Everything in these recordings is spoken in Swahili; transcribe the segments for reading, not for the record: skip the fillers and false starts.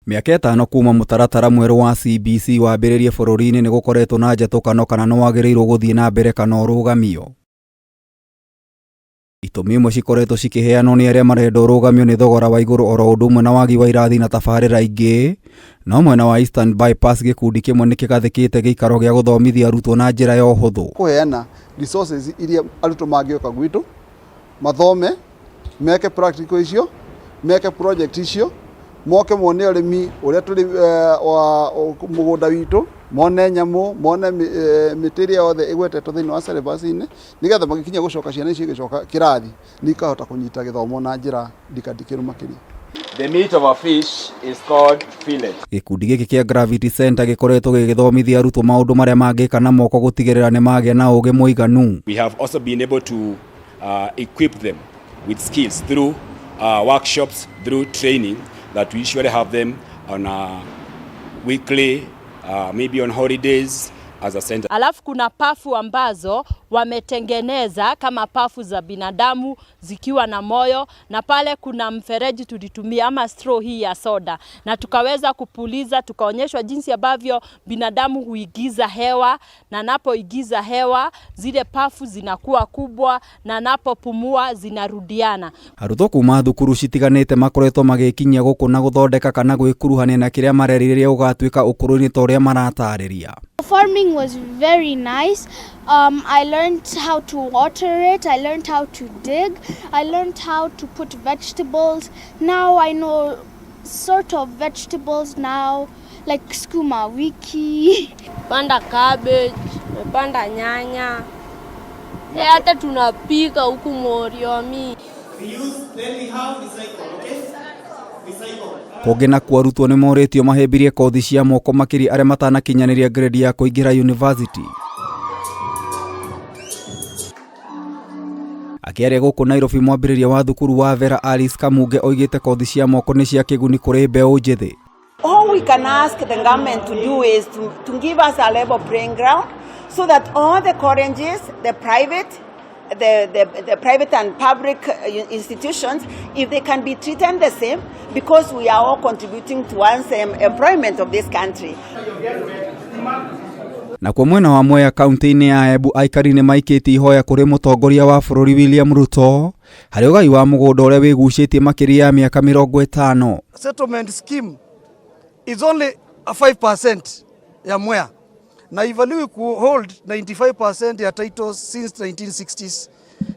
Miaka 5 kuma mutaratara mweru wa CBC wambiririe bururi-ini ni gukoretwo na njatũkano kana no wagiriirwo guthii na mbere kana urugamio. Itũmi imwe cikoretwo cikiheanwo ni aria marenda urugamio ni thogora wa iguru oro ũndũ ũmwe na wagi wa irathi na tabarĩra ingĩ, no mwena wa Eastern Bypass gikundi kimwe ni kĩgathĩkĩte gĩikaro gĩa guthomithia arutwo na njĩra ya ũhũthũ. Kuheana resources iria arutwo mangĩoka gwitu mathome, meke practical icio, meke project icio, moke mone urimi uria turi wa mugunda witu, mone nyamu, mone mĩtĩ yothe igwetetwo thĩinĩ wa syllabus-inĩ nigetha magikinya gucoka ciana icio igicoka kirathi nikahota kunyita githomo na njĩra ndikandikĩru makĩria. The meat of a fish is called fillet. Gikundi giki kia Gravity Center gikoretwo gigithomithia arutwo maundu maria mangika na moko gutigirira ni magia na ugi muiganu. We have also been able to equip them with skills through workshops, through training that we usually have them on a weekly, maybe on holidays as a center. Alafu kuna pafu ambazo wametengeneza kama pafu za binadamu zikiwa na moyo, na pale kuna mfereji tulitumia ama straw hii ya soda, na tukaweza kupuliza, tukaonyeshwa jinsi ambavyo binadamu huigiza hewa, na napoigiza hewa zile pafu zinakuwa kubwa, na napopumua zinarudiana. Arutwo kuma thukuru citiganite makoretwo magikinyia guku na guthondeka kana gwikuruhania na kiria mareriria ugatwika ukuru-ini ta uria maratarĩria. Farming was very nice. I learned how to water it, I learned how to dig, I learned how to put vegetables. Now I know sort of vegetables now, like sukuma wiki. Panda cabbage, panda nyanya. Hata tunapika huku Moriomi. Kongena kwa arutwo ni moritio mahembirie kothi cia moko makiri aria matanakinyaniria grade ya kuingira university. Akiaria guku Nairobi mwambiriria wa thukuru wa Vera Alice Kamunge oigite kothi cia moko ni cia kiguni kuri mbeũ njithi. All we can ask the government to do is to give us a level playing ground so that all the colleges, the private and public institutions, if they can be treated the same, because we are all contributing towards employment of this country. Na kwa mwena wa Mwea kaunti-ini ya Embu aikari ni maikĩtie ihoya kuri mutongoria wa bururi William Ruto hari ugai wa mugunda uria wigucitie makiri ya miaka 50. Settlement scheme is only a 5% ya Mwea. Na ivaliwi ku hold 95% ya titles since 1960s.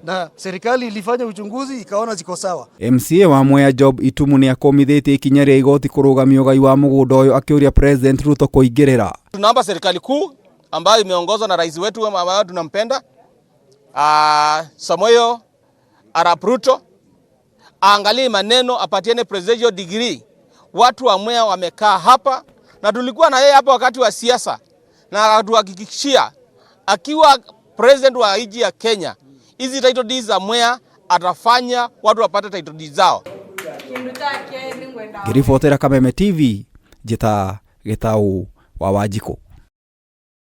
Na serikali ilifanya uchunguzi ikaona ziko sawa. MCA wa Mwea Job Itumu ni akomithitie ikinya ria igoti kurugamia ugai wa mugunda uyu akiuria President Ruto kuingirira. Tunaomba serikali kuu ambayo imeongozwa na rais wetu ambaye tunampenda Samoei Arap Ruto aangalie maneno, apatiane presidential degree. Watu wa Mwea wamekaa hapa na tulikuwa na yeye hapa wakati wa siasa, na atuhakikishia akiwa president wa nchi ya Kenya hizi title deeds za Mwea atafanya watu wapate title deeds zao. Ngiribotera Kameme TV, gitau wa Wanjikũ.